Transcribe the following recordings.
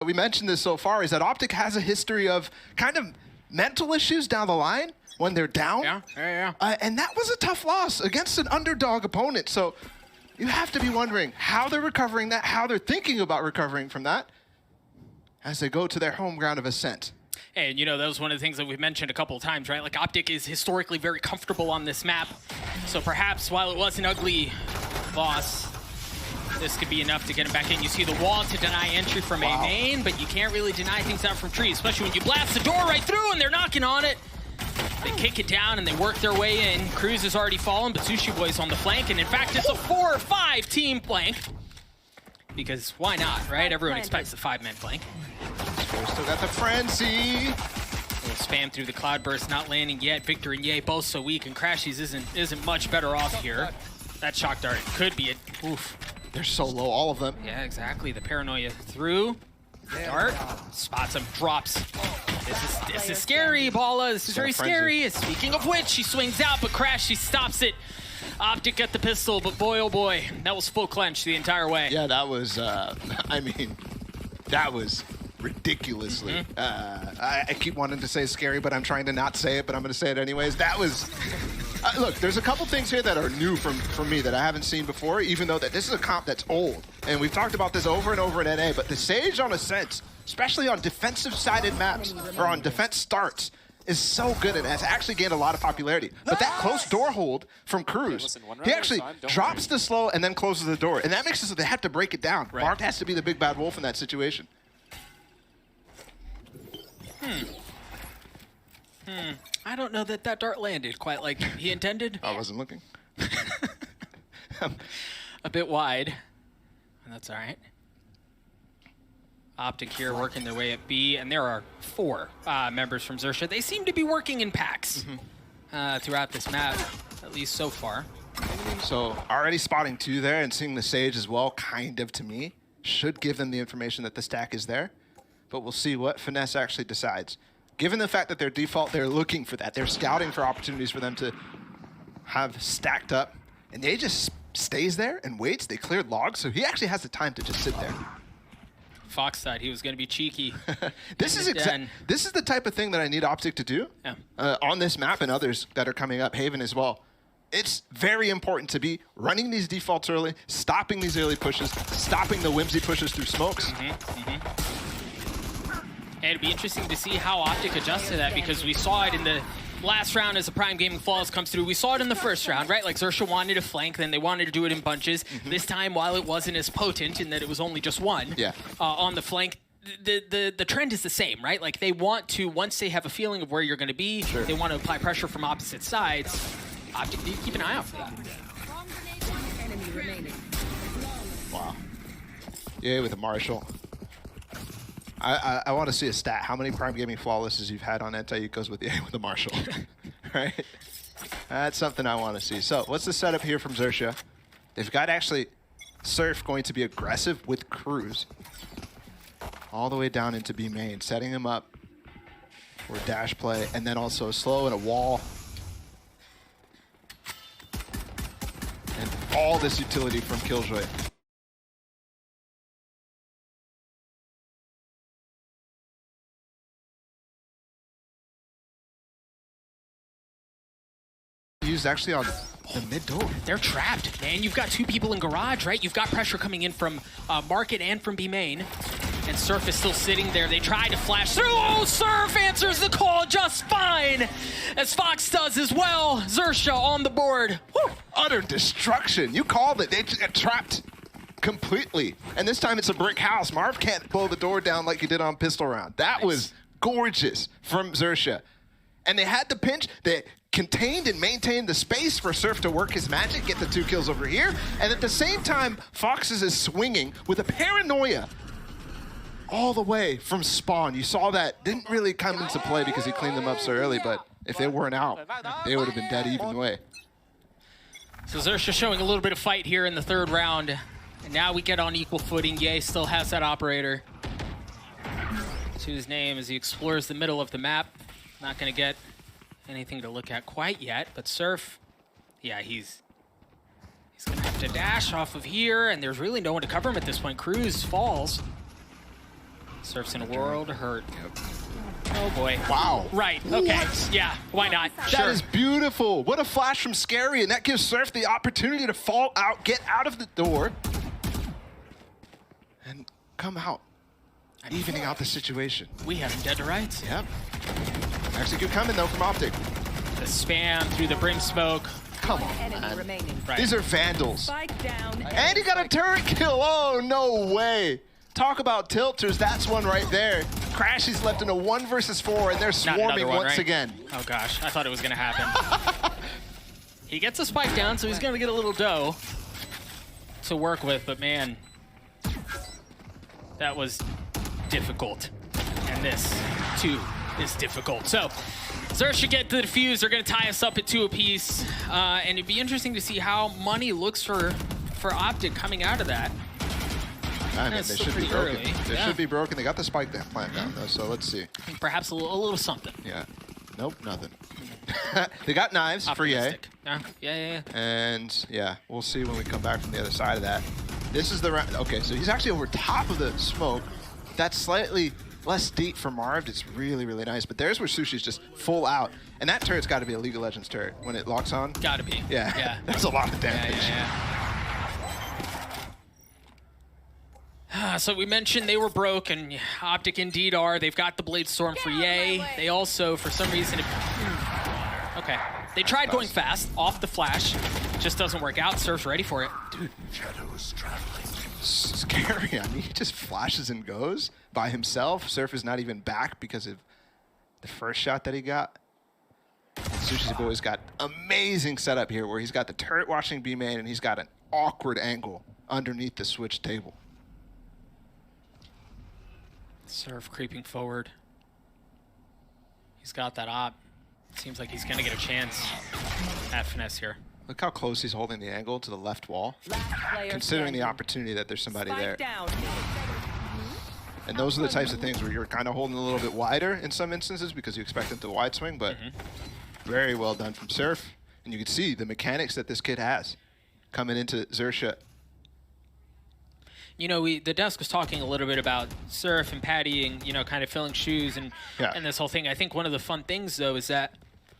we mentioned this so far, is that OPTIC has a history of kind of mental issues down the line when they're down. And that was a tough loss against an underdog opponent. So you have to be wondering how they're recovering that, how they're thinking about recovering from that as they go to their home ground of Ascent. And, you know, that was one of the things that we've mentioned a couple of times, right? Like, OPTIC is historically very comfortable on this map. So perhaps, while it was an ugly loss, this could be enough to get him back in. You see the wall to deny entry from a main, but you can't really deny things out from trees, especially when you blast the door right through and they're knocking on it. They kick it down and they work their way in. Cruz has already fallen, but Sushi Boy's on the flank. And in fact, it's a 4-5 team flank. Because why not, right? Everyone expects the 5-man flank. Still got the frenzy. Little spam through the cloud burst, not landing yet. Victor and Ye both so weak, and Crashies isn't much better off here. That shock dart could be a oof. They're so low, all of them. Yeah, exactly. The paranoia through. Dart spots him, drops. This is scary, Paula. This is very scary. Speaking of which, she swings out, but Crashy stops it. OPTIC at the pistol, but boy, oh boy, that was full clench the entire way. Yeah, that was, I mean, that was ridiculously. I keep wanting to say scary, but I'm trying to not say it, but I'm going to say it anyways. That was, look, there's a couple things here that are new from me that I haven't seen before, even though that this is a comp that's old. And we've talked about this over and over in NA, but the Sage on Ascent, especially on defensive-sided maps, or on defense starts, is so good and has actually gained a lot of popularity. But that close door hold from Cruz, he actually drops the slow and then closes the door. And that makes it so they have to break it down. Mark has to be the big bad wolf in that situation. I don't know that that dart landed quite like he intended. I wasn't looking. A bit wide, and that's all right. OPTIC here working their way at B, and there are 4 members from XERXIA. They seem to be working in packs throughout this map, at least so far. So already spotting 2 there and seeing the Sage as well, kind of to me, should give them the information that the stack is there. But we'll see what Finesse actually decides. Given the fact that their default, they're looking for that. They're scouting for opportunities for them to have stacked up. And they just stays there and waits. They cleared logs, so he actually has the time to just sit there. Fox thought he was going to be cheeky. This is the type of thing that I need OPTIC to do on this map and others that are coming up, Haven as well. It's very important to be running these defaults early, stopping these early pushes, stopping the whimsy pushes through smokes. And it'd be interesting to see how OPTIC adjusts to that, because we saw it in the last round as the Prime Gaming Flawless comes through. We saw it in the first round, right? Like, XERXIA wanted to flank, then they wanted to do it in bunches. This time, while it wasn't as potent in that it was only just one on the flank, the trend is the same, right? Like, they want to, once they have a feeling of where you're going to be, they want to apply pressure from opposite sides. OPTIC need to keep an eye out for that. Wow. Yeah, with a Marshall. I want to see a stat. How many Prime Gaming Flawlesses you've had on anti-ecos with the Marshall? Right? That's something I want to see. So, what's the setup here from XERXIA? They've got actually Surf going to be aggressive with Cruz. All the way down into B main, setting him up for a dash play, and then also a slow and a wall. And all this utility from Killjoy. Used actually on the mid door. They're trapped, man. You've got 2 people in garage, right? You've got pressure coming in from market and from B main. And Surf is still sitting there. They try to flash through. Oh, Surf answers the call just fine, as Fox does as well. XERXIA on the board. Woo. Utter destruction. You called it. They just got trapped completely. And this time it's a brick house. Marv can't blow the door down like he did on pistol round. That was gorgeous from XERXIA. And they had to pinch. They contained and maintained the space for Surf to work his magic, get the 2 kills over here. And at the same time, Fox is swinging with a paranoia all the way from spawn. You saw that didn't really come into play because he cleaned them up so early, but if they weren't out, they would have been dead either way. So XERXIA showing a little bit of fight here in the 3rd round. And now we get on equal footing. Ye still has that operator to his name as he explores the middle of the map. Not going to get anything to look at quite yet, but Surf, yeah, he's going to have to dash off of here, and there's really no one to cover him at this point. Cruz falls. Surf's in a world hurt. Yep. Oh boy. Wow. Right, okay. What? Yeah, why not? That is beautiful. What a flash from Scary, and that gives Surf the opportunity to fall out, get out of the door, and come out, evening out the situation. We have him dead to rights. Yep. Actually good coming, though, from OPTIC. The spam through the brim smoke. Come on, Enemy man. remaining. Right. These are vandals. Spike down. And he got a turret kill. Oh, no way. Talk about tilters. That's one right there. Crashy's left in a 1 versus 4, and they're swarming once right? again. Oh gosh, I thought it was gonna happen. He gets a spike down, so he's gonna get a little dough to work with, but man, that was difficult. And this, too, is difficult. So, Xerx should get the defuse. They're gonna tie us up at 2 apiece. And it'd be interesting to see how money looks for OPTIC coming out of that. I mean, they should be broken. Early. They Yeah. should be broken. They got the spike there plant down, though, so let's see. Perhaps a little something. Yeah. Nope, nothing. They got knives for Ye. Optimistic. Yeah. And, yeah, we'll see when we come back from the other side of that. This is the round. Okay, so he's actually over top of the smoke. That's slightly less deep for Marv. It's really, really nice. But there's where Sushi's just full out. And that turret's got to be a League of Legends turret when it locks on. Gotta be. Yeah. That's a lot of damage. Yeah. So we mentioned they were broke, and OPTIC indeed are. They've got the Blade Storm for Ye. They also, for some reason, okay. They tried going fast off the flash. Just doesn't work out. Surf's ready for it. Dude, Shadow's traveling. Scary. I mean, he just flashes and goes by himself. Surf is not even back because of the first shot that he got. Sushi's boy's got amazing setup here where he's got the turret watching B main and he's got an awkward angle underneath the switch table. Surf creeping forward. He's got that op. Seems like he's gonna get a chance at finesse here. Look how close he's holding the angle to the left wall, Player considering the standing. opportunity that there's somebody Spike there. down. And those are the types of things where you're kind of holding a little bit wider in some instances because you expect them to wide swing, but very well done from Surf. And you can see the mechanics that this kid has coming into XERXIA. You know, the desk was talking a little bit about Surf and Patty and, you know, kind of filling shoes and this whole thing. I think one of the fun things, though, is that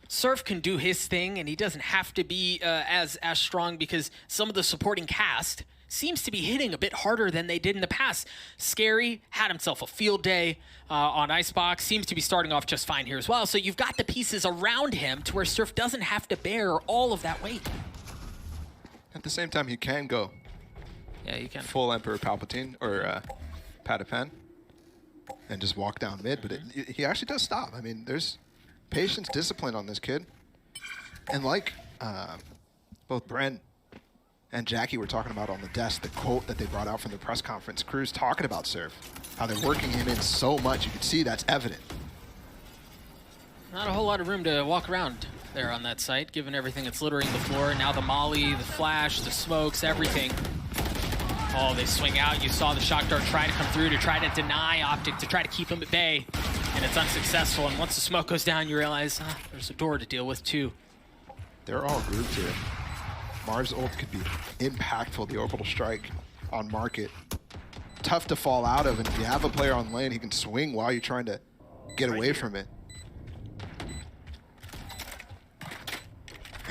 Surf can do his thing and he doesn't have to be as strong because some of the supporting cast seems to be hitting a bit harder than they did in the past. Scary had himself a field day on Icebox, seems to be starting off just fine here as well. So you've got the pieces around him to where Surf doesn't have to bear all of that weight. At the same time, he can go Yeah, you can. full Emperor Palpatine or Patapan and just walk down mid, but he actually does stop. I mean, there's patience, discipline on this kid. And like both Bren and Jackie were talking about on the desk, the quote that they brought out from the press conference, Cruz talking about Surf, how they're working him in so much. You can see that's evident. Not a whole lot of room to walk around there on that site, given everything that's littering the floor. Now the molly, the flash, the smokes, everything. Oh, they swing out. You saw the shock dart try to come through to try to deny OPTIC, to try to keep him at bay, and it's unsuccessful. And once the smoke goes down, you realize there's a door to deal with too. They're all grouped here. Marv's ult could be impactful, the orbital strike on market. Tough to fall out of, and if you have a player on lane, he can swing while you're trying to get away from it.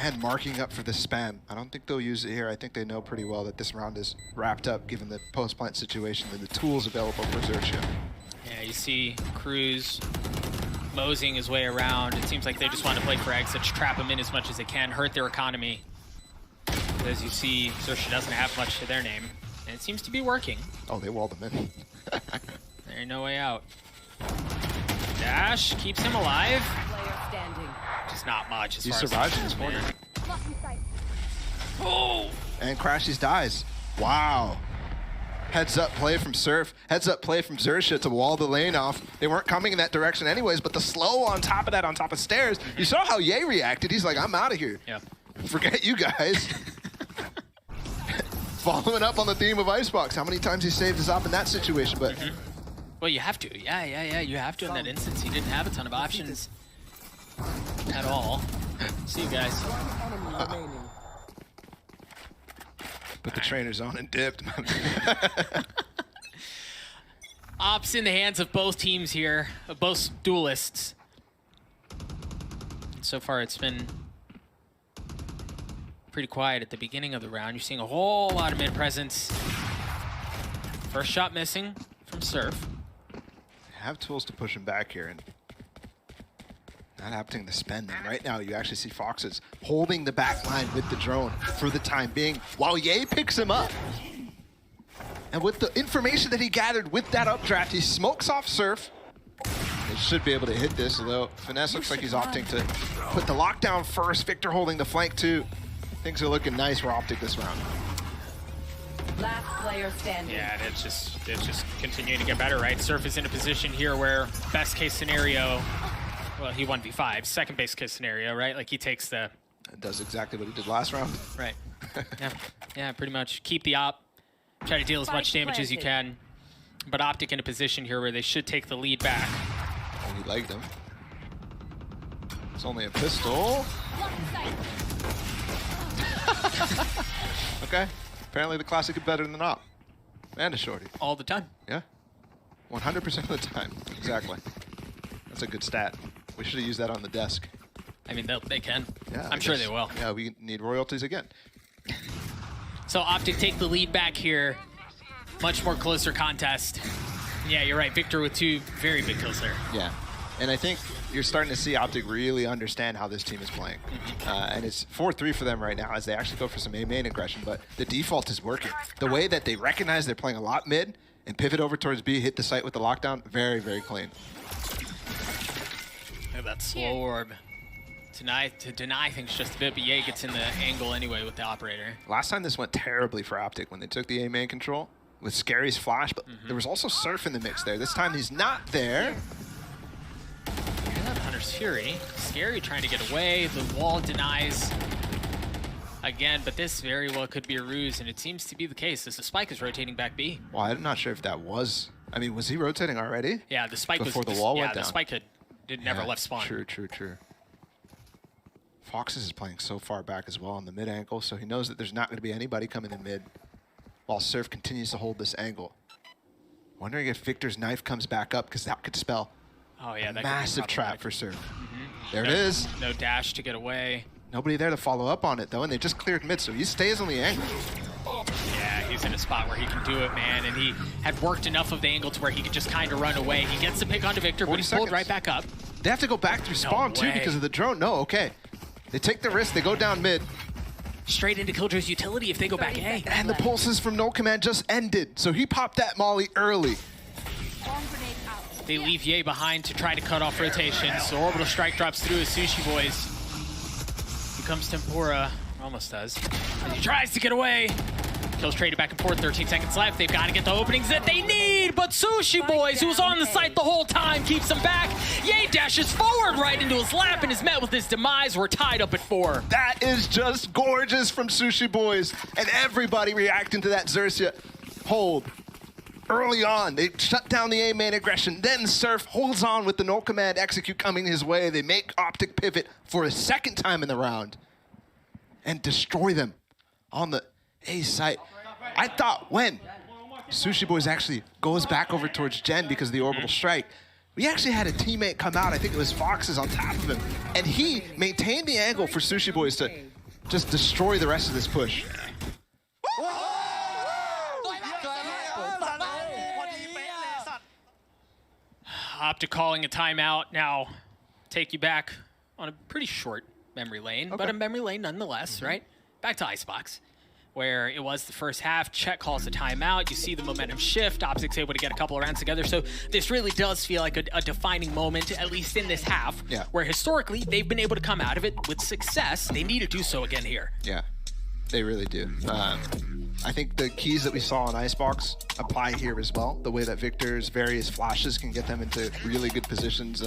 And marking up for the spam. I don't think they'll use it here. I think they know pretty well that this round is wrapped up given the post-plant situation and the tools available for XERXIA. Yeah, you see Cruz moseying his way around. It seems like they just want to play for exit, trap him in as much as they can, hurt their economy. As you see, XERXIA doesn't have much to their name, and it seems to be working. Oh, they walled him in. There ain't no way out. Dash keeps him alive. Player standing. Just not much as He far as survives in this corner. Oh! And Crashies dies. Wow. Heads up play from Surf. Heads up play from XERXIA to wall the lane off. They weren't coming in that direction anyways, but the slow on top of that, on top of stairs. You saw how Ye reacted. He's like, I'm out of here. Yeah. Forget you guys. Following up on the theme of Icebox. How many times he saved his op in that situation, but... Well, you have to. Yeah. You have to in that instance. He didn't have a ton of options at all. See you guys. Put the trainers on and dipped. Ops in the hands of both teams here, of both duelists. So far, it's been pretty quiet at the beginning of the round. You're seeing a whole lot of mid presence. First shot missing from Surf. Have tools to push him back here, and not happening to spend them. Right now, you actually see Foxes holding the back line with the drone for the time being, while Ye picks him up. And with the information that he gathered with that updraft, he smokes off Surf. They should be able to hit this, although Finesse looks like he's opting to put the lockdown first. Victor holding the flank too. Things are looking nice for OPTIC this round. Last player standing. Yeah, and it's just continuing to get better, right? Surf is in a position here where best case scenario, well, he 1v5. Second best case scenario, right? Like he takes the... It does exactly what he did last round. Right. Yeah, pretty much. Keep the op. Try to deal as much damage as you can. But OPTIC in a position here where they should take the lead back. Oh, he legged him. It's only a pistol. Okay. Apparently the classic is better than op. And a shorty. All the time. Yeah. 100% of the time. Exactly. That's a good stat. We should have used that on the desk. I mean, they can. Yeah, I'm sure they will. Yeah, we need royalties again. So OPTIC take the lead back here. Much more closer contest. Yeah, you're right. Victor with 2 very big kills there. Yeah. And I think you're starting to see OPTIC really understand how this team is playing. And it's 4-3 for them right now as they actually go for some A main aggression, but the default is working. The way that they recognize they're playing a lot mid and pivot over towards B, hit the site with the lockdown, very, very clean. Look at that slow orb. To deny things just a bit, but Ye gets in the angle anyway with the operator. Last time this went terribly for OPTIC when they took the A main control with Scary's flash, but there was also Surf in the mix there. This time he's not there. Hunter's Fury. Scary trying to get away. The wall denies again, but this very well could be a ruse, and it seems to be the case as the spike is rotating back B. Well, I'm not sure if that was... I mean, was he rotating already? Yeah, the spike before was... the wall went yeah, down. the spike never left spawn. True. Foxes is playing so far back as well on the mid angle, so he knows that there's not going to be anybody coming in mid while Surf continues to hold this angle. Wondering if Victor's knife comes back up, because that could spell a massive trap for Surf. There it is. No dash to get away. Nobody there to follow up on it, though, and they just cleared mid, so he stays on the angle. Yeah, he's in a spot where he can do it, man, and he had worked enough of the angle to where he could just kind of run away. He gets the pick onto Victor, but he's pulled right back up. They have to go back through spawn, too, because of the drone. No, okay. They take the risk, they go down mid. Straight into Killjoy's utility if they go back A. And the pulses from No Command just ended, so he popped that molly early. They leave Ye behind to try to cut off rotations. So Orbital Strike drops through as Sushi Boys. Becomes Tempura. Almost does. And he tries to get away. Kills traded back and forth, 13 seconds left. They've got to get the openings that they need, but Sushi Boys, who's on the site the whole time, keeps them back. Ye dashes forward right into his lap and is met with his demise. We're tied up at 4. That is just gorgeous from Sushi Boys, and everybody reacting to that XERXIA hold. Early on, they shut down the A main aggression, then Surf holds on with the No Command execute coming his way. They make OPTIC pivot for a second time in the round and destroy them on the A site. I thought when Sushi Boys actually goes back over towards Gen because of the orbital strike, we actually had a teammate come out, I think it was Foxes on top of him, and he maintained the angle for Sushi Boys to just destroy the rest of this push. OPTIC calling a timeout. Now, take you back on a pretty short memory lane, but a memory lane nonetheless, right? Back to Icebox, where it was the first half. Chet calls a timeout. You see the momentum shift. OPTIC's able to get a couple of rounds together. So this really does feel like a defining moment, at least in this half, where historically they've been able to come out of it with success. They need to do so again here. Yeah, they really do. I think the keys that we saw on Icebox apply here as well. The way that Victor's various flashes can get them into really good positions.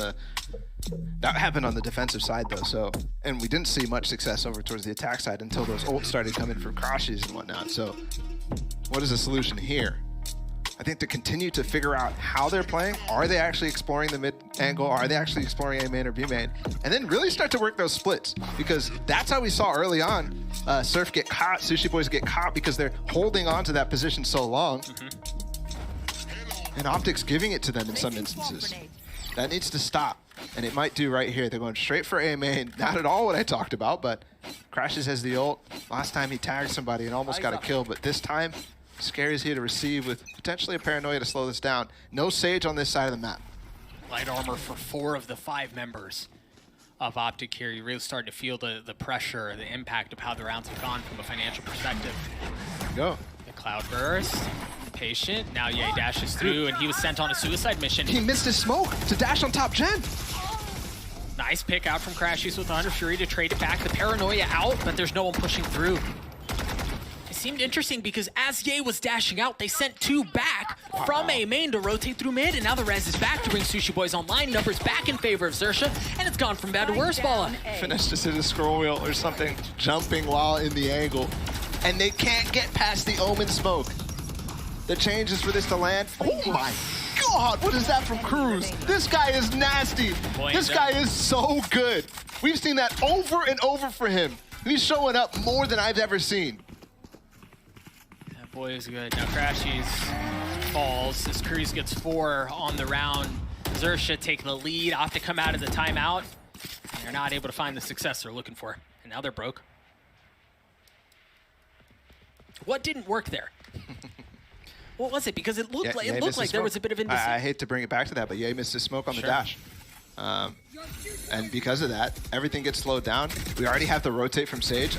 That happened on the defensive side though, so, and we didn't see much success over towards the attack side until those ults started coming from crashes and whatnot. So what is the solution here? I think to continue to figure out how they're playing. Are they actually exploring the mid angle? Are they actually exploring A main or B main? And then really start to work those splits, because that's how we saw early on Surf get caught, Sushi Boys get caught because they're holding on to that position so long. And OPTIC's giving it to them in some instances. That needs to stop. And it might do right here. They're going straight for A main. Not at all what I talked about, but Crashes has the ult. Last time he tagged somebody and almost got a kill, but this time, Scary's here to receive with potentially a paranoia to slow this down. No Sage on this side of the map. Light armor for 4 of the 5 members of OPTIC here. You're really starting to feel the pressure, the impact of how the rounds have gone from a financial perspective. Go. The Cloud Burst. Patient. Now Ye dashes through, and he was sent on a suicide mission. He missed his smoke to dash on top gen. Nice pick out from Crashies with 100 Fury to trade it back. The paranoia out, but there's no one pushing through. It seemed interesting because as Ye was dashing out, they sent 2 back from A main to rotate through mid, and now the res is back to bring Sushi Boys online. Numbers back in favor of XERXIA, and it's gone from bad to worse, Balla. Finesse just hit a scroll wheel or something, jumping while in the angle. And they can't get past the Omen smoke. The change is for this to land. Oh my God, what is that from Cruz? This guy is nasty. This guy is so good. We've seen that over and over for him. He's showing up more than I've ever seen. That boy is good. Now Crashies falls. This Cruz gets 4 on the round. XERXIA take the lead. OPTIC come out of the timeout. And they're not able to find the success they're looking for. And now they're broke. What didn't work there? What was it? Because it looked like there was a bit of indecision. I hate to bring it back to that, but Ye missed his smoke on the dash. And because of that, everything gets slowed down. We already have the rotate from Sage.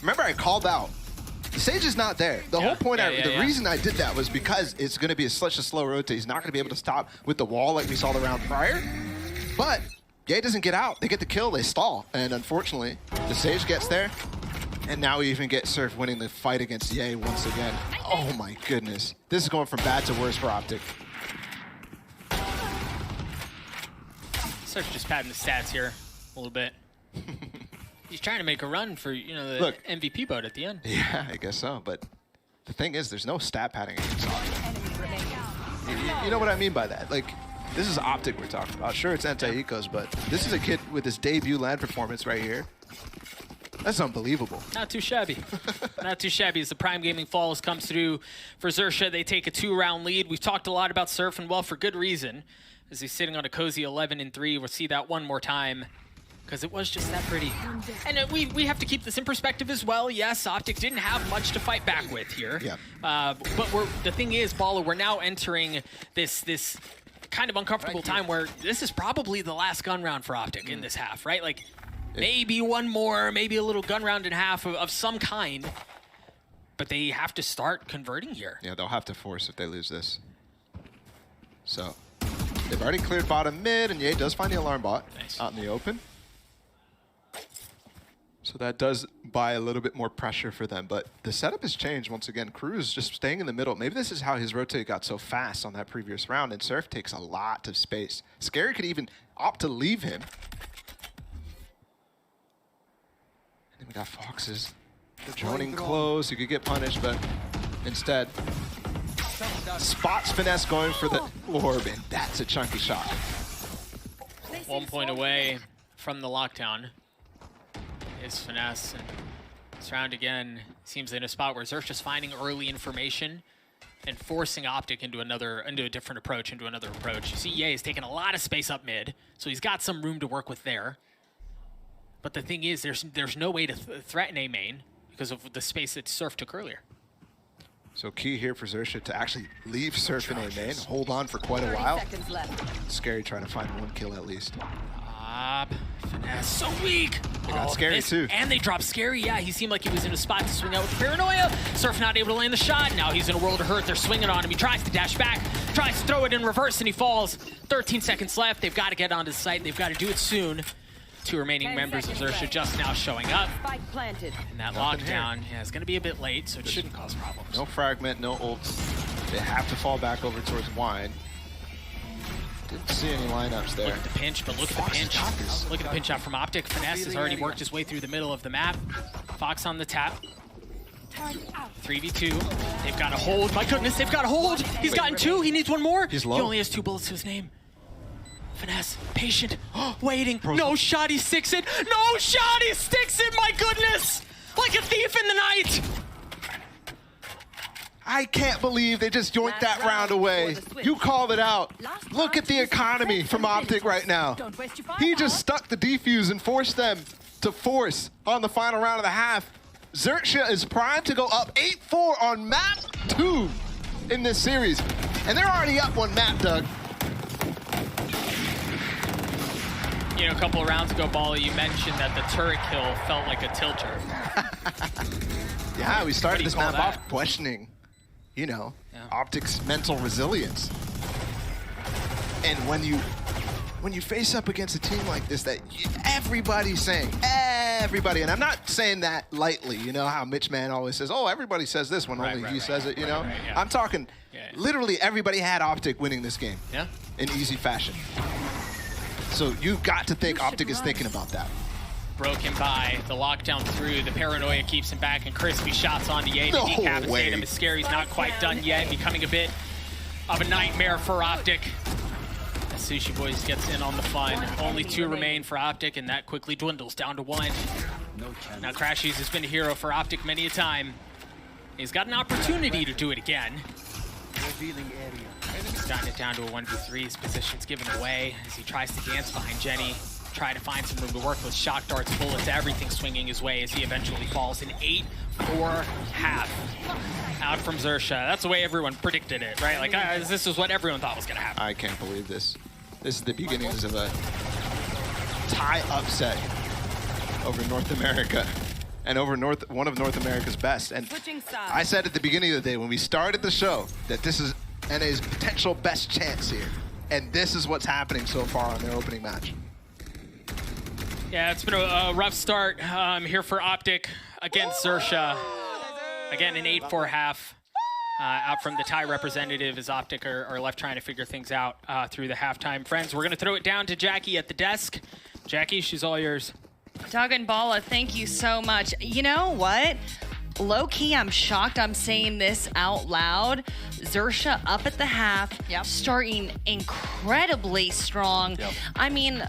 Remember I called out. The Sage is not there. The whole point, the reason I did that was because it's going to be such a slow rotate. He's not going to be able to stop with the wall like we saw the round prior. But Ye doesn't get out. They get the kill, they stall. And unfortunately, the Sage gets there. And now we even get Surf winning the fight against Ye once again. Oh my goodness. This is going from bad to worse for OPTIC. Surf just padding the stats here a little bit. He's trying to make a run for, you know, the MVP boat at the end. Yeah, I guess so. But the thing is, there's no stat padding against OPTIC. You know what I mean by that? Like, this is OPTIC we're talking about. Sure, it's anti-ecos, but this is a kid with his debut LAN performance right here. That's unbelievable. Not too shabby. Not too shabby as the Prime Gaming Falls comes through for XERXIA. They take a 2-round lead. We've talked a lot about Surf, and well, for good reason. As he's sitting on a cozy 11-3. We'll see that one more time because it was just that pretty. And we have to keep this in perspective as well. Yes, OPTIC didn't have much to fight back with here. Yeah. But the thing is, Balla, we're now entering this kind of uncomfortable time where this is probably the last gun round for OPTIC in this half, right? Like, maybe one more, maybe a little gun round and a half of some kind. But they have to start converting here. Yeah, they'll have to force if they lose this. So, they've already cleared bottom mid, and Ye does find the alarm bot out in the open. So that does buy a little bit more pressure for them. But the setup has changed once again. Cruz just staying in the middle. Maybe this is how his rotate got so fast on that previous round, and Surf takes a lot of space. Scary could even opt to leave him. And then we got Foxes droning close. You could get punished, but instead, spots Finesse going for the orb, and that's a chunky shot. 1 point away from the lockdown is Finesse. And this round again seems in a spot where XERXIA's finding early information and forcing OPTIC into a different approach, into another approach. You see Ye is taking a lot of space up mid, so he's got some room to work with there. But the thing is, there's no way to threaten A main because of the space that Surf took earlier. So key here for XERXIA to actually leave Surf in A main, hold on for quite a while. Scary trying to find 1 kill at least. Finesse so weak. They got Scary too. And they dropped Scary. Yeah, he seemed like he was in a spot to swing out with the paranoia. Surf not able to land the shot. Now he's in a world of hurt. They're swinging on him. He tries to dash back, tries to throw it in reverse, and he falls. 13 seconds left. They've got to get onto the site. They've got to do it soon. 2 remaining members of XERXIA just now showing up. And that lockdown is going to be a bit late, so it shouldn't cause problems. No fragment, no ult. They have to fall back over towards Wine. Didn't see any lineups there. Look at the pinch, but look at the pinch. Look at the pinch out from OPTIC. Finesse has already worked his way through the middle of the map. Fox on the tap. 3v2. They've got a hold. My goodness, they've got a hold. He's gotten 2. He needs 1 more. He's low. He only has 2 bullets to his name. Finesse, patient, waiting. No shot, he sticks it. No shot, he sticks it. My goodness, like a thief in the night. I can't believe they just yoinked that round away. You called it out. Look at the economy from OPTIC right now. He just stuck the defuse and forced them to force on the final round of the half. XERXIA is primed to go up 8-4 on map 2 in this series. And they're already up one map, Doug. You know, a couple of rounds ago, Balla, you mentioned that the turret kill felt like a tilter. Yeah, we started this map that? off questioning, you know, OPTIC's mental resilience. And when you face up against a team like this that everybody's saying, everybody, and I'm not saying that lightly, you know how Mitch Mann always says, oh, everybody says this when only he says it, you know? Yeah. I'm talking, literally everybody had OPTIC winning this game in easy fashion. So you've got to think OPTIC is thinking about that. Broken by the lockdown through, the paranoia keeps him back, and crispy shots onto Ye to decapitate him. Is Scary's not quite done yet, becoming a bit of a nightmare for OPTIC. As Sushi Boys gets in on the fun. Only 2 remain for OPTIC, and that quickly dwindles down to 1. Now Crashies has been a hero for OPTIC many a time. He's got an opportunity to do it again. He's gotten it down to a 1v3. His position's given away as he tries to dance behind Jenny. Try to find some room to work with shock darts, bullets, everything swinging his way as he eventually falls. An 8-4 half out from XERXIA. That's the way everyone predicted it, right? Like, this is what everyone thought was going to happen. I can't believe this. This is the beginnings of a tie upset over North America and over one of North America's best. And I said at the beginning of the day when we started the show that this is NA's potential best chance here. And this is what's happening so far on their opening match. Yeah, it's been a rough start here for OPTIC against XERXIA. Again, an 8-4 half out from the tie representative as OPTIC are left trying to figure things out through the halftime. Friends, we're going to throw it down to Jackie at the desk. Jackie, she's all yours. Doug and Balla, thank you so much. You know what? Low-key, I'm shocked I'm saying this out loud. XERXIA up at the half, starting incredibly strong. I mean,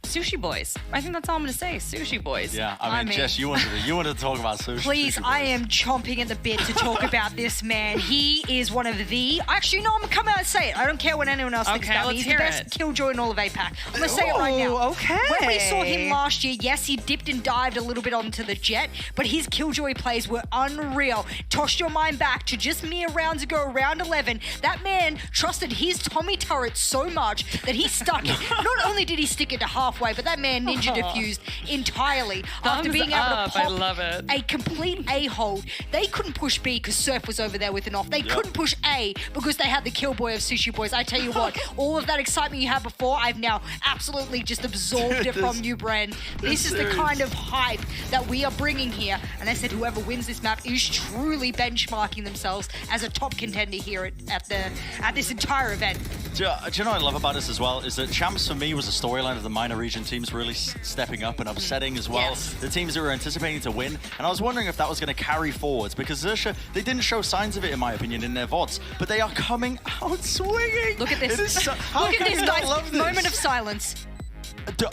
Sushi Boys. I think that's all I'm going to say. Sushi Boys. Yeah, I mean, Jess, you wanted to talk about Sushi. Please, Sushi I Boys. am chomping at the bit to talk about this man. He is one of the... Actually, no, I'm going to come out and say it. I don't care what anyone else thinks about me. He's the best killjoy in all of APAC. I'm going to say it right now. Okay. When we saw him last year, yes, he dipped and dived a little bit onto the jet, but his killjoy plays were unreal. Toss your mind back to just mere rounds ago, round 11. That man trusted his Tommy turret so much that he stuck it. Not only did he stick it to halfway, but that man ninja diffused entirely after being able to pop I love it. a complete A-hold. They couldn't push B because Surf was over there with an off. They couldn't push A because they had the kill boy of Sushi Boys. I tell you what, all of that excitement you had before, I've now absolutely just absorbed it from you, Bren. This is the kind of hype that we are bringing here. And I said whoever wins this map is truly benchmarking themselves as a top contender here at this entire event. Do you know what I love about this as well? Is that Champs for me was a storyline of the minor region teams really stepping up and upsetting as well. Yes. The teams that were anticipating to win. And I was wondering if that was going to carry forwards because XERXIA, they didn't show signs of it in my opinion in their VODs, but they are coming out swinging. Look at this. It is so, how Look can at you this, not guys. love this? Moment of silence.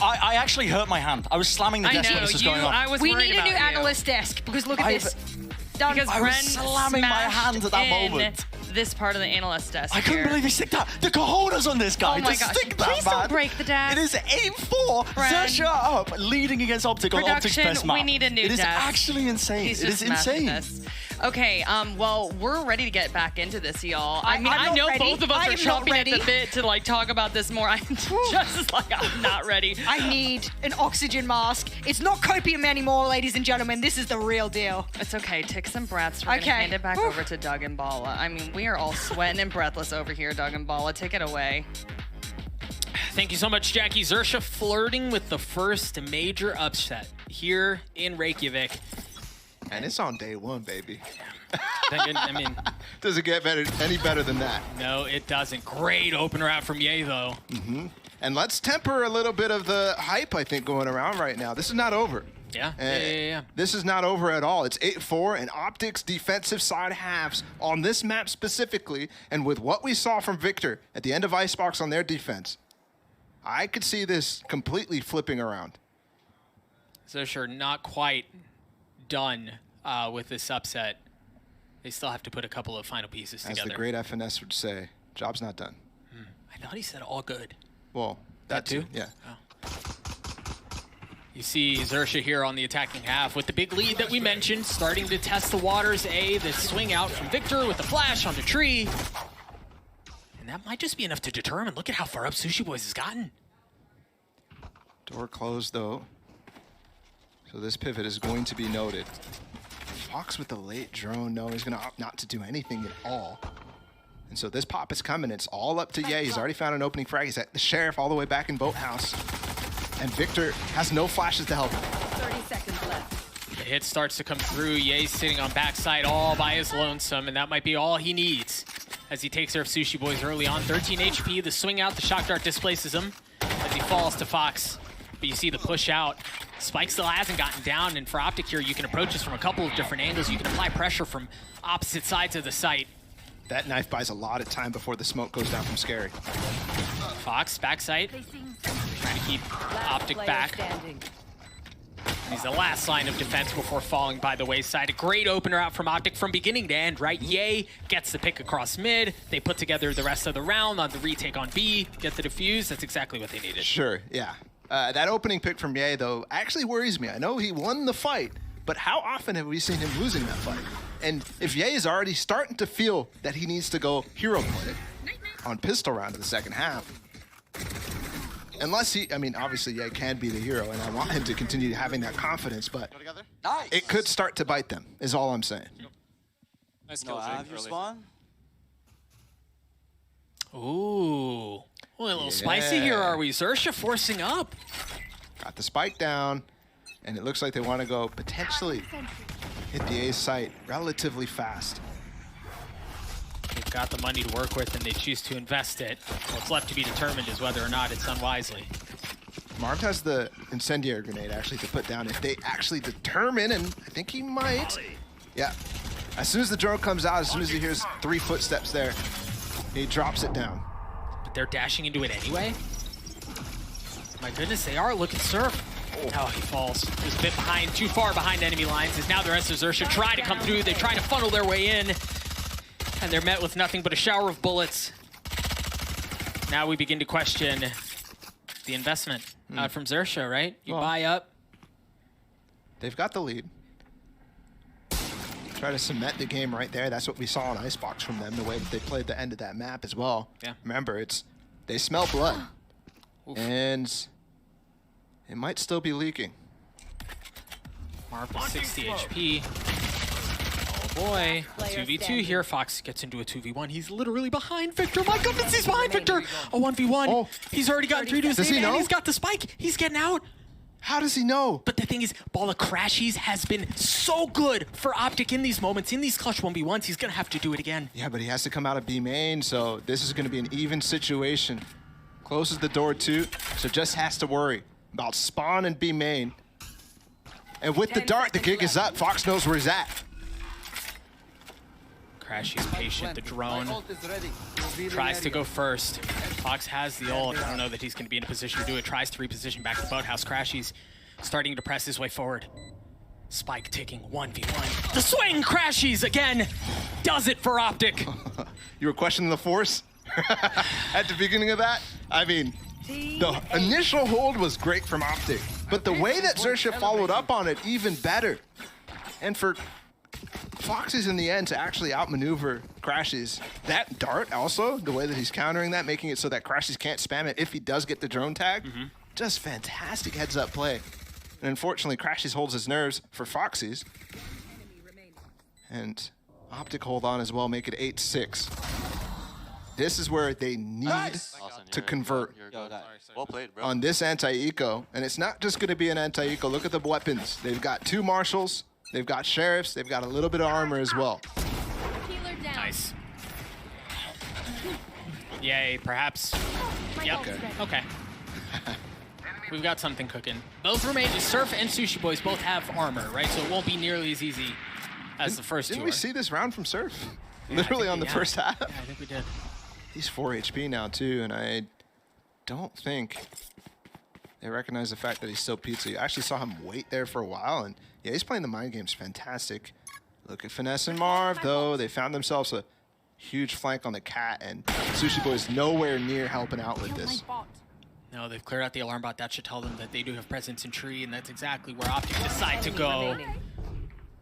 I actually hurt my hand. I was slamming the desk when this was going on. I was We worried need a about new you. analyst desk because look at this. Done. Because I was Bren slamming my hand at that smashed moment. in this part of the analyst desk. I couldn't here. believe he stick that. The cojones on this guy. Oh my to gosh. stick that, Please man. don't break the desk. It is 8-4. Bren. XERXIA up, leading against OPTIC on OPTIC's Production, best map. we need a new It is desk. actually insane. He's It just is smashing insane. this. Okay, well, we're ready to get back into this, y'all. I mean, I'm I not know ready. both of us I are am not chomping at the ready. bit to like talk about this more. I'm just like, I'm not ready. I need an oxygen mask. It's not copium anymore, ladies and gentlemen. This is the real deal. It's okay. Take some breaths. We're Okay. gonna hand it back Whew. over to Doug and Balla. I mean, we are all sweating and breathless over here, Doug and Balla. Take it away. Thank you so much, Jackie. XERXIA flirting with the first major upset here in Reykjavik. And it's on day one, baby. I mean, Does it get any better than that? no, it doesn't. Great opener out from Ye, though. And let's temper a little bit of the hype, I think, going around right now. This is not over. Yeah, This is not over at all. It's 8-4, and OPTIC's defensive side halves on this map specifically, and with what we saw from Victor at the end of Icebox on their defense, I could see this completely flipping around. XERXIA not quite done with this upset. They still have to put a couple of final pieces As together. the great FNS would say, job's not done. I thought he said all good. Well, that too. Yeah. You see XERXIA here on the attacking half with the big lead that we mentioned, starting to test the waters. The swing out from Victor with the flash onto Tree. And that might just be enough to determine. Look at how far up Sushi Boys has gotten. Door closed though. So this pivot is going to be noted. Fox with the late drone. No, he's going to opt not to do anything at all. And so this pop is coming. It's all up to Ye. He's already found an opening frag. He's at the Sheriff all the way back in Boathouse. And Victor has no flashes to help him. 30 seconds left. The hit starts to come through. Ye's sitting on backside all by his lonesome, and that might be all he needs as he takes care of Sushi Boys early on. 13 HP, the swing out, the shock dart displaces him as he falls to Fox. But you see the push out. Spike still hasn't gotten down, and for OPTIC here, you can approach this from a couple of different angles. You can apply pressure from opposite sides of the site. That knife buys a lot of time before the smoke goes down from Scary. Fox, backside, trying to keep OPTIC back. He's the last line of defense before falling by the wayside. A great opener out from OPTIC from beginning to end, right? Ye gets the pick across mid. They put together the rest of the round on the retake on B, get the defuse. That's exactly what they needed. Sure, yeah. That opening pick from Ye, though, actually worries me. I know he won the fight, but how often have we seen him losing that fight? And if Ye is already starting to feel that he needs to go hero play on pistol round in the second half, unless he, I mean, obviously Ye can be the hero, and I want him to continue having that confidence, but it could start to bite them, is all I'm saying. Nice kill, Jake, early. Spawn? Ooh. Well, a little spicy here, are we? XERXIA forcing up. Got the spike down, and it looks like they want to go potentially hit the A's site relatively fast. They've got the money to work with, and they choose to invest it. What's left to be determined is whether or not it's done wisely. Marv has the incendiary grenade actually to put down if they actually determine, and I think he might. Yeah. As soon as the drone comes out, as soon as he hears 3 footsteps there, he drops it down. But they're dashing into it anyway? My goodness, they are. Look at Surf. Oh, he falls. He was a bit behind, too far behind enemy lines, as now the rest of XERXIA try to come through. They try to funnel their way in, and they're met with nothing but a shower of bullets. Now we begin to question the investment from XERXIA, right? You buy up. They've got the lead. Try to cement the game right there. That's what we saw on Icebox from them, the way that they played the end of that map as well. Yeah. Remember, they smell blood. And it might still be leaking. Marv with 60 HP. Oh boy, 2v2 here. Fox gets into a 2v1. He's literally behind Victor. My goodness, he's behind Victor. A 1v1. Oh. He's already gotten 3 to his Does he name, and know? he's got the spike. He's getting out. How does he know? But the thing is, Ball of Crashies has been so good for OPTIC in these moments, in these clutch 1v1s. He's going to have to do it again. Yeah, but he has to come out of B main, so this is going to be an even situation. Closes the door too, so just has to worry about spawn and B main. And with the dart, the gig is up. Fox knows where he's at. Crashy's patient. The drone tries to go first. Fox has the ult. I don't know that he's going to be in a position to do it. Tries to reposition back to Boathouse. Crashy's starting to press his way forward. Spike taking 1v1. The swing! Crashies again does it for OPTIC. You were questioning the force at the beginning of that? I mean, the initial hold was great from OPTIC, but the way that XERXIA followed up on it, even better. And for Foxes in the end to actually outmaneuver Crashies. That dart also, the way that he's countering that, making it so that Crashies can't spam it if he does get the drone tag, just fantastic heads up play. And unfortunately, Crashies holds his nerves for Foxes. And OPTIC hold on as well, make it 8-6. This is where they need to convert Well played, bro. on this anti-eco. And it's not just gonna be an anti-eco. Look at the weapons. They've got 2 marshals, they've got sheriffs, they've got a little bit of armor as well. Nice. Yay, perhaps. Yep. Okay. We've got something cooking. Both remain, Surf and Sushi Boys both have armor, right? So it won't be nearly as easy as the first two. Didn't we see this round from Surf? Literally on the first half. Yeah, I think we did. He's 4 HP now too, and I don't think they recognize the fact that he's still pizza. You actually saw him wait there for a while, and yeah, he's playing the mind games fantastic. Look at Finesse and Marv, though. They found themselves a huge flank on the Cat, and Sushi Boy's nowhere near helping out with this. No, they've cleared out the alarm bot. That should tell them that they do have presence in tree, and that's exactly where OPTIC decide to go.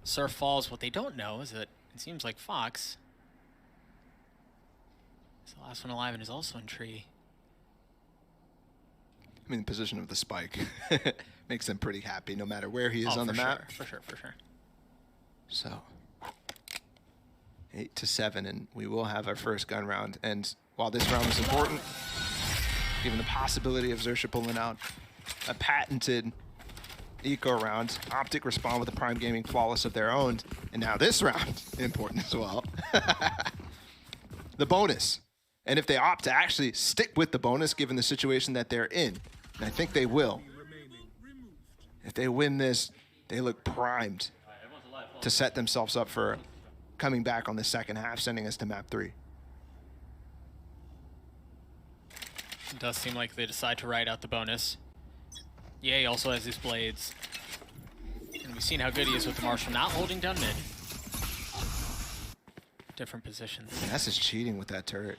Surf falls. What they don't know is that it seems like Fox is the last one alive and is also in tree. I mean, the position of the spike makes them pretty happy no matter where he is on the map. For sure. So 8-7, and we will have our first gun round. And while this round is important, given the possibility of XERXIA pulling out a patented eco round, OPTIC respond with a Prime Gaming flawless of their own. And now this round, important as well. The bonus. And if they opt to actually stick with the bonus, given the situation that they're in, and I think they will. If they win this, they look primed to set themselves up for coming back on the second half, sending us to map 3. It does seem like they decide to ride out the bonus. Ye also has his blades. And we've seen how good he is with the Marshall, not holding down mid. Different positions. That's just cheating with that turret.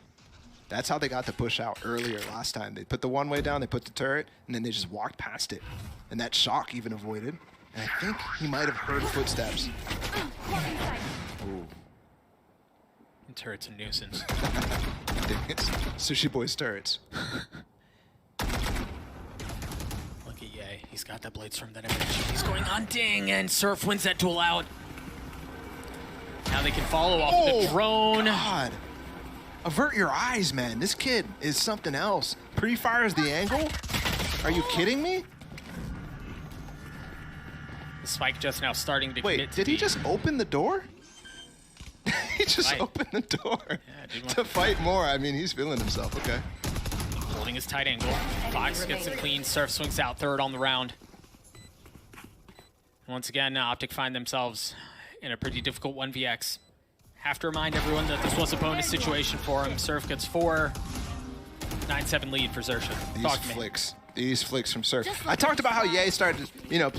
That's how they got the push out earlier last time. They put the one way down, they put the turret, and then they just walked past it. And that shock even avoided. And I think he might have heard footsteps. Ooh. And turret's a nuisance. It's Sushi Boy's turrets. Look at Ye. He's got that Bladestorm that I mentioned. He's going hunting, and Surf wins that duel out. Now they can follow off the drone. God. Avert your eyes, man. This kid is something else. Pre-fires the angle? Are you kidding me? The spike just now starting to Wait, commit to did he just open the door? He just Fight. opened the door dude, to fight more. I mean, he's feeling himself. Okay. holding his tight angle. Fox gets it clean. Surf swings out third on the round. Once again, OPTIC find themselves in a pretty difficult 1vx. Have to remind everyone that this was a bonus situation for him. Surf gets 4. 9-7 lead for XERXIA. These flicks from Surf. I talked about how Ye started,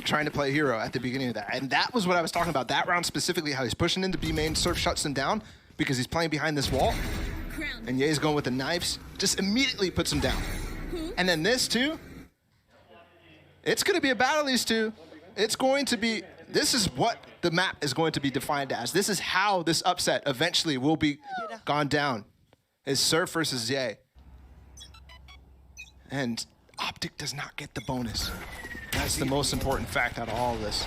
trying to play hero at the beginning of that. And that was what I was talking about. That round specifically, how he's pushing into B main. Surf shuts him down because he's playing behind this wall. And Ye's going with the knives. Just immediately puts him down. And then this too. It's going to be a battle, these two. It's going to be... This is what the map is going to be defined as. This is how this upset eventually will be gone down. Is Surf versus Ye. And OPTIC does not get the bonus. That's the most important fact out of all of this.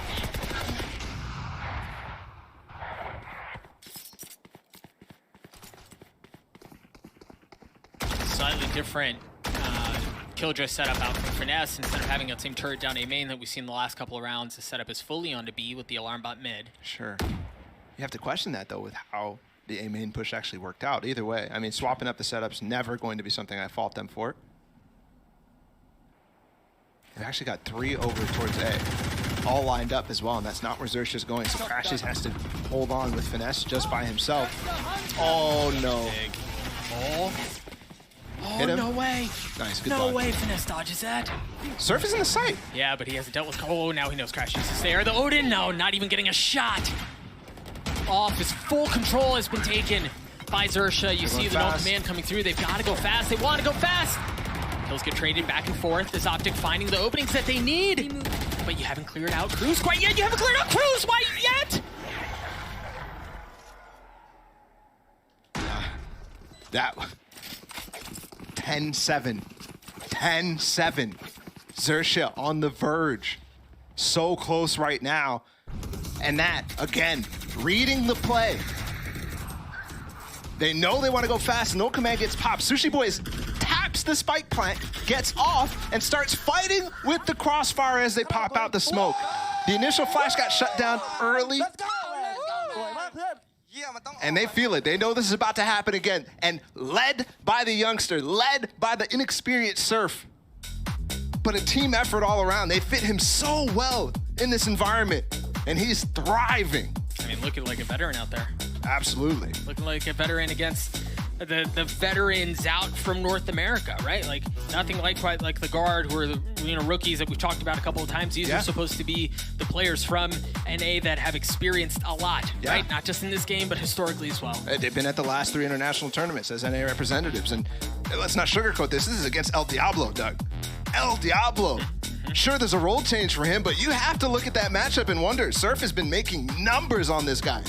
Slightly different Killjoy setup out from Finesse. Instead of having a same turret down A main that we've seen the last couple of rounds, the setup is fully onto B with the alarm bot mid. Sure. You have to question that, though, with how the A main push actually worked out. Either way, I mean, swapping up the setup's never going to be something I fault them for. They've actually got 3 over towards A, all lined up as well, and that's not where XERXIA's going, so Crashes has to hold on with Finesse just by himself. Oh, no. Oh, Hit him. no way. Nice, good No dodge. way Finesse dodges that. Surf is in the sight. Yeah, but he hasn't dealt with... Oh, now he knows Crashes is there. The Odin, no, not even getting a shot. Off, his full control has been taken by XERXIA. You see the no command coming through. They've got to go fast. They want to go fast. Kills get traded back and forth. This OPTIC finding the openings that they need. But you haven't cleared out Cruz quite yet. You haven't cleared out Cruz quite yet. That 10-7. 10-7. XERXIA on the verge. So close right now. And that, again, reading the play. They know they want to go fast. No command gets popped. Sushi Boys taps the spike plant, gets off, and starts fighting with the crossfire as they pop out the smoke. The initial flash got shut down early. And they feel it. They know this is about to happen again. And led by the youngster, led by the inexperienced Surf. But a team effort all around. They fit him so well in this environment. And he's thriving. I mean, looking like a veteran out there. Absolutely. Looking like a veteran against the veterans out from North America, right? Like nothing like quite like the Guard, who are the rookies that we've talked about a couple of times. These are supposed to be the players from NA that have experienced a lot, right? Not just in this game, but historically as well. They've been at the last 3 international tournaments as NA representatives, and let's not sugarcoat this. This is against El Diablo, Doug. El Diablo. Sure, there's a role change for him, but you have to look at that matchup and wonder. Surf has been making numbers on this guy.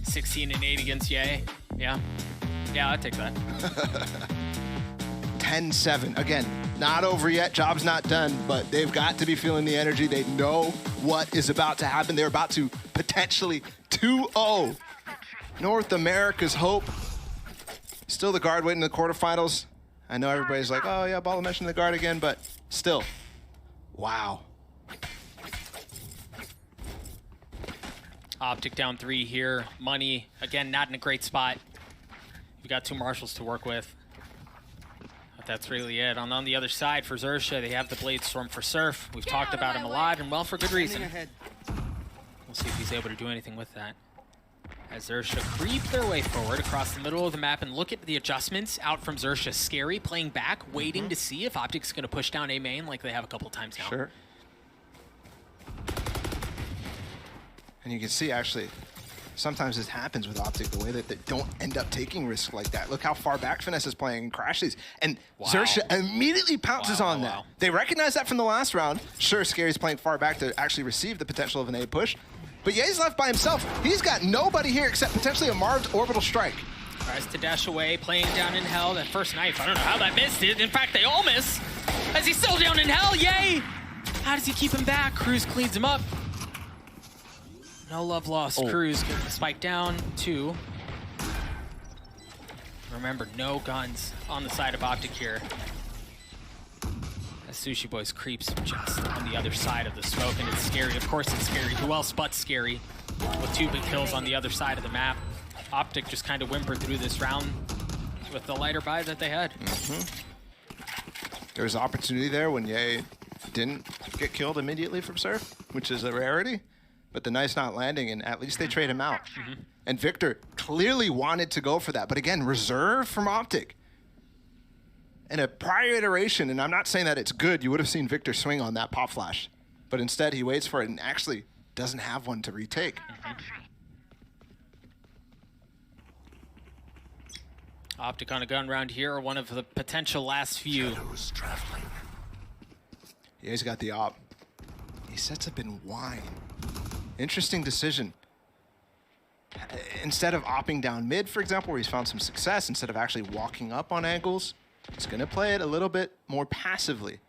16 and 8 against Ye. Yeah, I'd take that. 10-7. Again, not over yet. Job's not done, but they've got to be feeling the energy. They know what is about to happen. They're about to potentially 2-0. North America's hope. Still the Guard waiting in the quarterfinals. I know everybody's like, oh yeah, Bala mentioned the Guard again, but still, wow. OPTIC down 3 here. Money, again, not in a great spot. You've got 2 Marshals to work with. But that's really it. On the other side for XERXIA, they have the Blade Storm for Surf. We've talked about him a lot, and well, for good reason. We'll see if he's able to do anything with that. As XERXIA creep their way forward across the middle of the map, and look at the adjustments out from XERXIA. Scary, playing back, waiting to see if OPTIC's going to push down A main like they have a couple times now. Sure. And you can see, actually, sometimes this happens with OPTIC, the way that they don't end up taking risks like that. Look how far back Finesse is playing and crashes. And XERXIA immediately pounces on that. They recognize that from the last round. Sure, Scary's playing far back to actually receive the potential of an A push. But Ye's left by himself. He's got nobody here except potentially a Marv's orbital strike. Tries to dash away, playing down in hell. That first knife, I don't know how that missed it. In fact, they all miss. As he's still down in hell, Ye! How does he keep him back? Cruz cleans him up. No love lost. Cruz getting the spike down. 2. Remember, no guns on the side of OPTIC here. As Sushi Boys creeps just on the other side of the smoke, and it's Scary. Of course it's Scary. Who else but Scary? With 2 big kills on the other side of the map. OPTIC just kind of whimpered through this round with the lighter buy that they had. There was opportunity there when Ye didn't get killed immediately from Surf, which is a rarity. But the knife's not landing, and at least they trade him out. And Victor clearly wanted to go for that, but again, reserved from OPTIC. In a prior iteration, and I'm not saying that it's good, you would have seen Victor swing on that pop flash. But instead, he waits for it and actually doesn't have one to retake. OPTIC on a gun round here, one of the potential last few. Yeah, he's got the op. He sets up in wine. Interesting decision. Instead of opping down mid, for example, where he's found some success, instead of actually walking up on angles, he's going to play it a little bit more passively.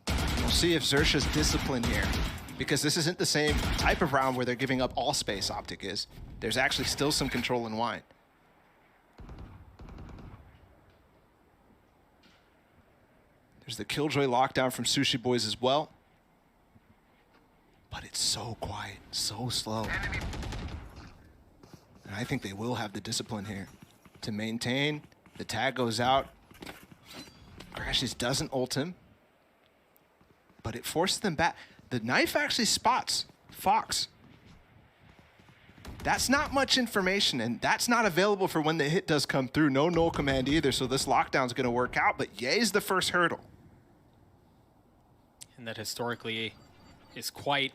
We'll see if XERXIA's discipline here, because this isn't the same type of round where they're giving up all space, OPTIC is. There's actually still some control in wine. There's the Killjoy lockdown from Sushi Boys as well. But it's so quiet, so slow. And I think they will have the discipline here to maintain. The tag goes out. Crashes doesn't ult him, but it forces them back. The knife actually spots Fox. That's not much information, and that's not available for when the hit does come through. No null command either, so this lockdown's gonna work out, but Ye's the first hurdle. And that historically is quite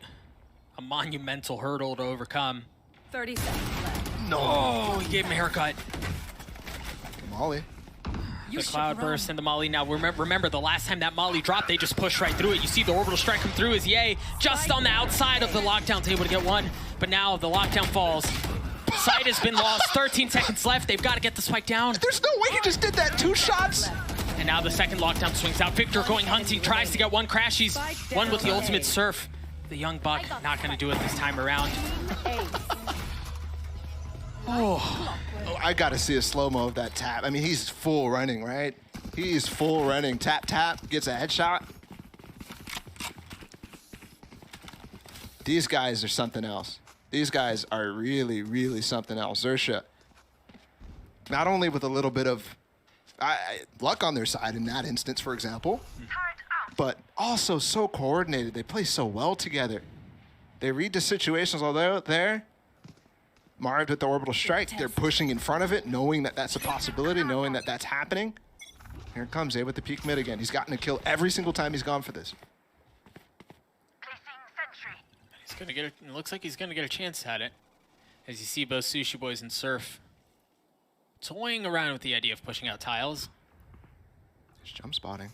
a monumental hurdle to overcome. 30 seconds left. No. Oh, he gave him a haircut. Molly. The cloud burst into Molly. Now remember, the last time that Molly dropped, they just pushed right through it. You see the orbital strike come through as Ye just on the outside of the lockdown, able to get one. But now the lockdown falls. Sight has been lost. 13 seconds left. They've got to get the spike down. There's no way he just did that. 2 shots. And now the second lockdown swings out. Victor going hunting, tries to get one. Crashies, one with the ultimate Surf. The young buck not going to do it this time around. Oh, I got to see a slow-mo of that tap. I mean, he's full running, right? He's full running. Tap, tap, gets a headshot. These guys are something else. These guys are really, really something else. XERXIA, not only with a little bit of luck on their side in that instance, for example, but also so coordinated. They play so well together. They read the situations while they're there. Marved with the orbital strike. They're pushing in front of it, knowing that that's a possibility, knowing that that's happening. Here it comes, A with the peak mid again. He's gotten a kill every single time he's gone for this. He's gonna get. It looks like he's gonna get a chance at it. As you see both Sushi Boys and Surf toying around with the idea of pushing out tiles. Just jump spotting.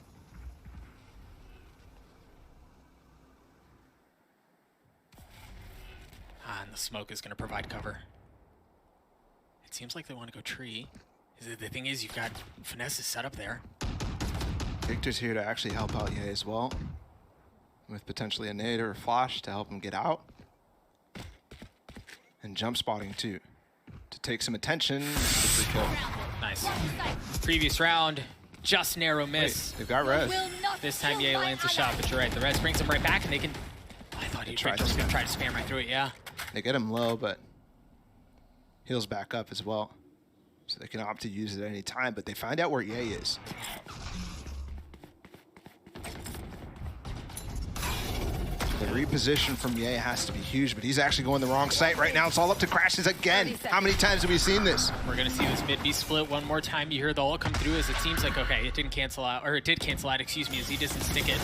And the smoke is going to provide cover. It seems like they want to go tree. The thing is, you've got Finesse set up there. Victor's here to actually help out Ye as well, with potentially a nade or a flash to help him get out. And jump spotting too, to take some attention. Nice. Previous round, just narrow miss. Wait, they've got res. This time Ye lands a shot, but you're right. The res brings him right back, and they can... I thought Victor was going to try to spam right through it, yeah. They get him low, but heals back up as well. So they can opt to use it at any time, but they find out where Ye is. The reposition from Ye has to be huge, but he's actually going the wrong site right now. It's all up to Crashes again. How many times have we seen this? We're going to see this mid B split one more time. You hear the ult come through as it seems like, okay, it didn't cancel out, or it did cancel out, excuse me, as he doesn't stick it.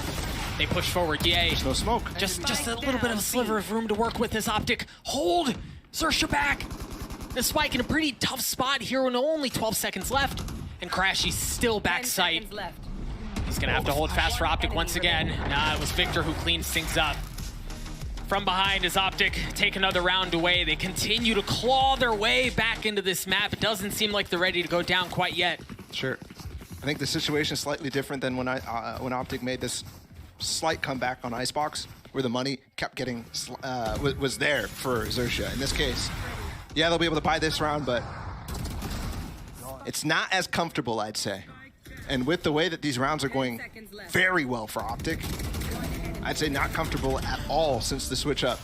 They push forward, Ye. There's no smoke. Just a little bit of a sliver of room to work with as OPTIC. Hold XERXIA back. The spike in a pretty tough spot here with only 12 seconds left. And Crashy's still back sight. He's going to have to hold fast for OPTIC once again. It was Victor who cleans things up. From behind as OPTIC take another round away. They continue to claw their way back into this map. It doesn't seem like they're ready to go down quite yet. Sure. I think the situation is slightly different than when OPTIC made this slight comeback on Icebox, where the money kept getting was there for XERXIA. In this case, yeah, they'll be able to buy this round, but it's not as comfortable, I'd say. And with the way that these rounds are going very well for OPTIC, I'd say not comfortable at all since the switch up.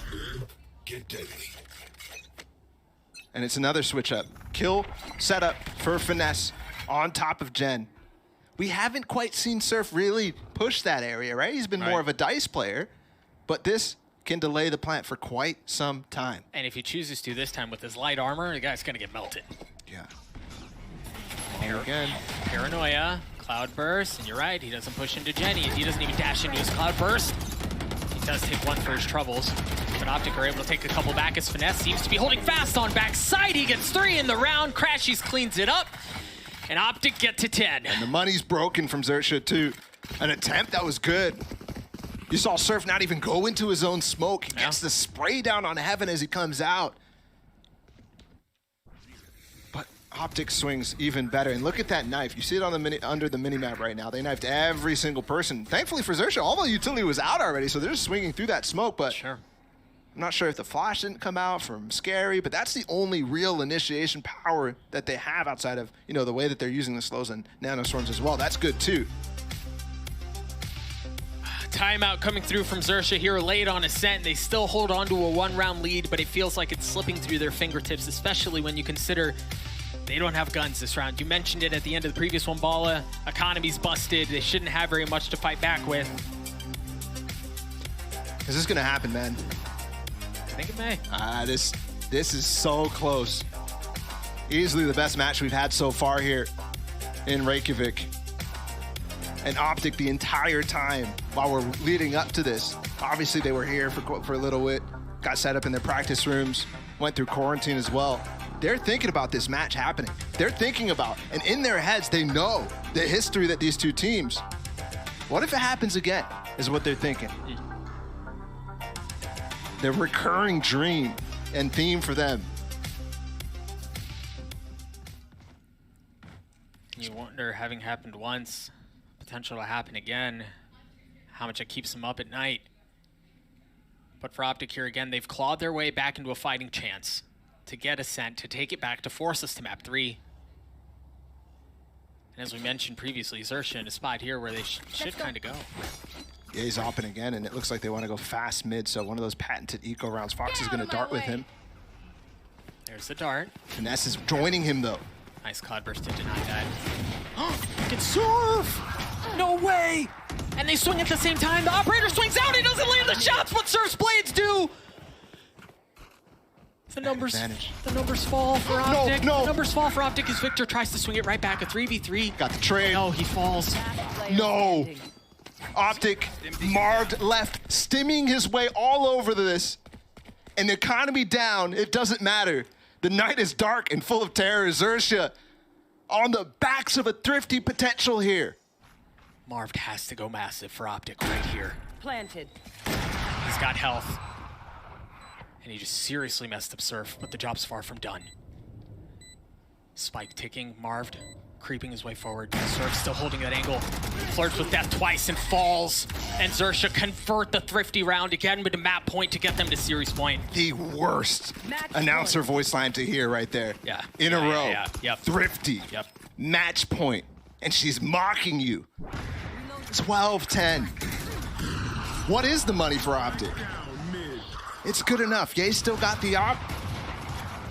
And it's another switch up. Kill setup for Finesse on top of Gen. We haven't quite seen Surf really push that area, right? He's been more of a dice player, but this can delay the plant for quite some time. And if he chooses to this time with his light armor, the guy's gonna get melted. Yeah. Again. Paranoia, Cloud Burst, and you're right, he doesn't push into Jenny. He doesn't even dash into his Cloud Burst. He does take one for his troubles. But OPTIC are able to take a couple back as Finesse seems to be holding fast on backside. He gets 3 in the round. Crashies cleans it up. And OPTIC get to 10. And the money's broken from XERXIA too. An attempt that was good. You saw Surf not even go into his own smoke. He gets the spray down on Heaven as he comes out. But OPTIC swings even better. And look at that knife. You see it on the under the mini-map right now. They knifed every single person. Thankfully for XERXIA, all the utility was out already, so they're just swinging through that smoke. But sure. I'm not sure if the flash didn't come out from Scary, but that's the only real initiation power that they have outside of, you know, the way that they're using the slows and nanostorms as well. That's good too. Timeout coming through from XERXIA here late on Ascent. They still hold on to a 1-round lead, but it feels like it's slipping through their fingertips, especially when you consider they don't have guns this round. You mentioned it at the end of the previous one, Bala. Economy's busted. They shouldn't have very much to fight back with. Is this gonna happen, man? I think it may. This is so close. Easily the best match we've had so far here in Reykjavik. And OPTIC the entire time while we're leading up to this. Obviously they were here for a little bit, got set up in their practice rooms, went through quarantine as well. They're thinking about this match happening. They're thinking about, and in their heads they know the history that these two teams, what if it happens again, is what they're thinking. Their recurring dream and theme for them. You wonder, having happened once, potential to happen again, how much it keeps them up at night. But for OPTIC here again, they've clawed their way back into a fighting chance to get Ascent, to take it back, to force us to map 3. And as we mentioned previously, XERXIA in a spot here where they should kind of go. Yeah, he's opping again, and it looks like they want to go fast mid, so one of those patented eco rounds. Fox is going to dart with him. There's the dart. Finesse is joining him, though. Nice Cloud Burst to deny that. It's Surf! No way! And they swing at the same time. The operator swings out. He doesn't land the shots. What Surf's blades do? The numbers Advantage. fall for OPTIC. no. The numbers fall for OPTIC as Victor tries to swing it right back. A 3v3. Got the trade. No, he falls. No. OPTIC, marved left, stimming his way all over this. And the economy down, it doesn't matter. The night is dark and full of terror. XERXIA on the backs of a thrifty potential here. Marved has to go massive for OPTIC right here. Planted. He's got health. And he just seriously messed up Surf, but the job's far from done. Spike ticking, Marved creeping his way forward. Surf still holding that angle. Flirts with death twice and falls. And XERXIA convert the thrifty round again with a map point to get them to series point. The worst announcer voice line to hear right there. Yeah. In a row. Yeah. Yep. Thrifty. Yep. Match point. And she's mocking you. 12-10. What is the money for OPTIC? It's good enough. Ye still got the op.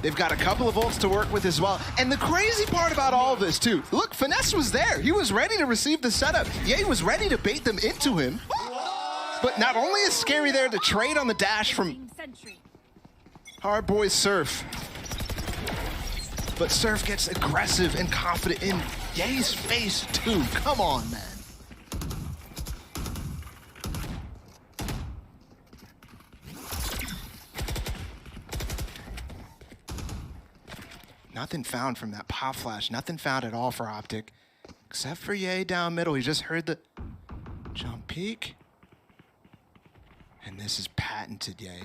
They've got a couple of ults to work with as well. And the crazy part about all of this, too, look, Finesse was there. He was ready to receive the setup. Ye was ready to bait them into him. But not only is Scary there to trade on the dash from Hard Boy Surf, but Surf gets aggressive and confident in Ye's face, too. Come on, man. Nothing found from that pop flash. Nothing found at all for OPTIC. Except for Ye down middle. He just heard the jump peek. And this is patented Ye.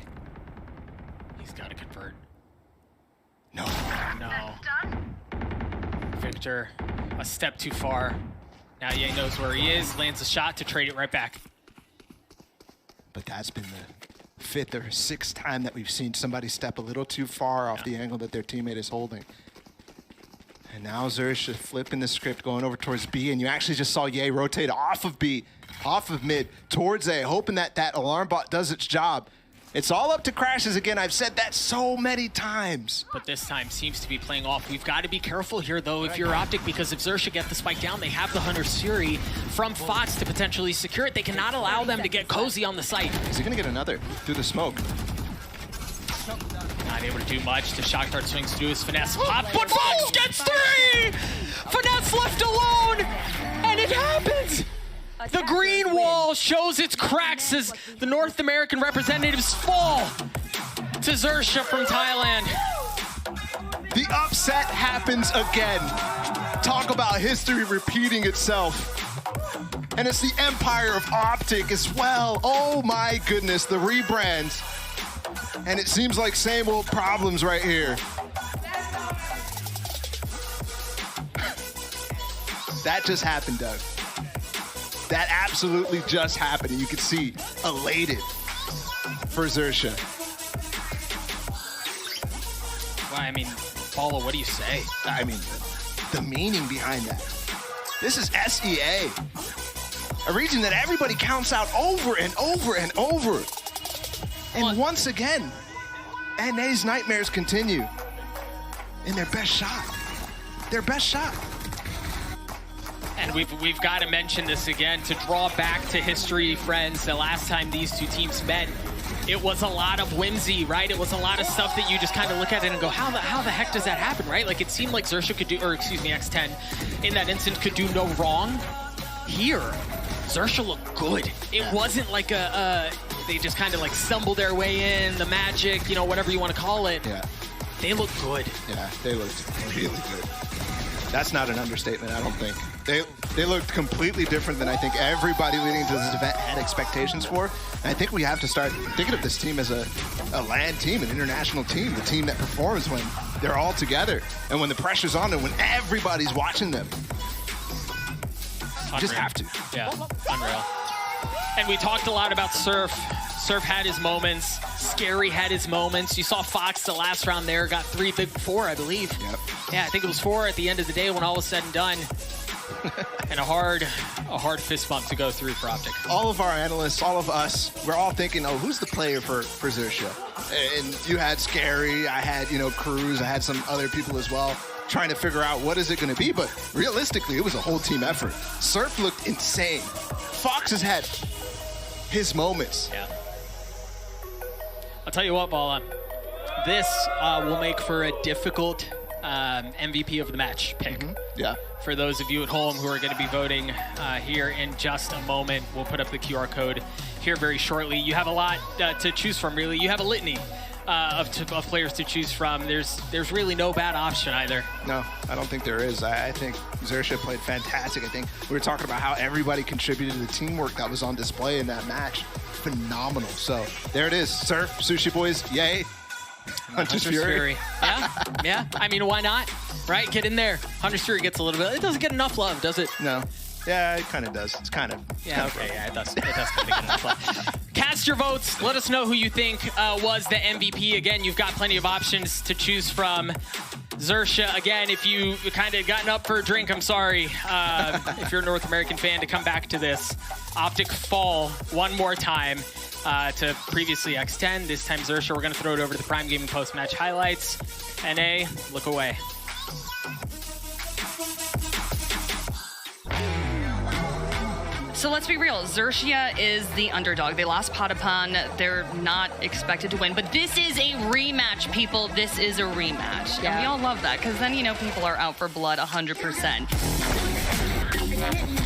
He's got to convert. No. No. Victor, a step too far. Now Ye knows where he is, lands a shot to trade it right back. But that's been the 5th or 6th time that we've seen somebody step a little too far off the angle that their teammate is holding. And now XERXIA flipping the script, going over towards B, and you actually just saw Ye rotate off of B, off of mid, towards A, hoping that that alarm bot does its job. It's all up to crashes again. I've said that so many times. But this time seems to be playing off. We've got to be careful here, though, if you're OPTIC, because if XERXIA get the spike down, they have the Hunter Siri from Fox to potentially secure it. They cannot allow them to get cozy on the site. Is he going to get another through the smoke? Not able to do much. The shock dart swings to do his Finesse pop, but Fox gets 3! Finesse left alone, and it happens! The green wall shows its cracks as the North American representatives fall to XERXIA from Thailand. The upset happens again. Talk about history repeating itself. And it's the empire of OPTIC as well. Oh my goodness, the rebrands. And it seems like same old problems right here. That just happened, Doug. That absolutely just happened. And you can see elated for XERXIA. Well, I mean, Paulo, what do you say? I mean, the meaning behind that. This is SEA. A region that everybody counts out over and over and over. And once again, NA's nightmares continue in their best shot. Their best shot. And we've got to mention this again to draw back to history, friends. The last time these two teams met, it was a lot of whimsy, right? It was a lot of stuff that you just kind of look at it and go, how the heck does that happen, right? Like, it seemed like XERXIA could do, or excuse me, X10 in that instance could do no wrong. Here, XERXIA looked good. It wasn't like they just kind of like stumbled their way in, the magic, you know, whatever you want to call it. Yeah. They looked good. Yeah, they looked really good. That's not an understatement, I don't think. They looked completely different than I think everybody leading into this event had expectations for. And I think we have to start thinking of this team as a LAN team, an international team, the team that performs when they're all together and when the pressure's on them, when everybody's watching them. You just have to. Yeah, unreal. And we talked a lot about Surf. Surf had his moments. Scary had his moments. You saw Fox the last round there, got 4, I believe. Yep. Yeah, I think it was 4 at the end of the day when all was said and done. And a hard fist bump to go through for OPTIC. All of our analysts, all of us, we're all thinking, oh, who's the player for XERXIA? And you had Scary, I had, Cruz, I had some other people as well, trying to figure out what is it going to be. But realistically, it was a whole team effort. Surf looked insane. Fox has had his moments. Yeah. I'll tell you what, Bala. this will make for a difficult MVP of the match pick. Yeah. For those of you at home who are going to be voting here in just a moment, we'll put up the QR code here very shortly. You have a lot to choose from, really. You have a litany of players to choose from. There's really no bad option either. No, I don't think there is. I think XERXIA played fantastic. I think we were talking about how everybody contributed to the teamwork that was on display in that match. Phenomenal. So there it is. Surf, Sushi Boys, yay. Hunter's Fury. Yeah. I mean, why not? Right? Get in there. Hunter's Fury gets a little bit. It doesn't get enough love, does it? No. Yeah, it kind of does. It's kind of. Yeah, okay. Yeah, it does. It does kind of get enough love. Cast your votes. Let us know who you think was the MVP. Again, you've got plenty of options to choose from. XERXIA, again, if you kind of gotten up for a drink, I'm sorry. If you're a North American fan, to come back to this. OPTIC fall one more time to previously X10. This time XERXIA. We're going to throw it over to the Prime Gaming post-match highlights. NA, look away. So let's be real, XERXIA is the underdog. They lost Potapon. They're not expected to win. But this is a rematch, people. This is a rematch. And we all love that, because then, you know, people are out for blood 100%.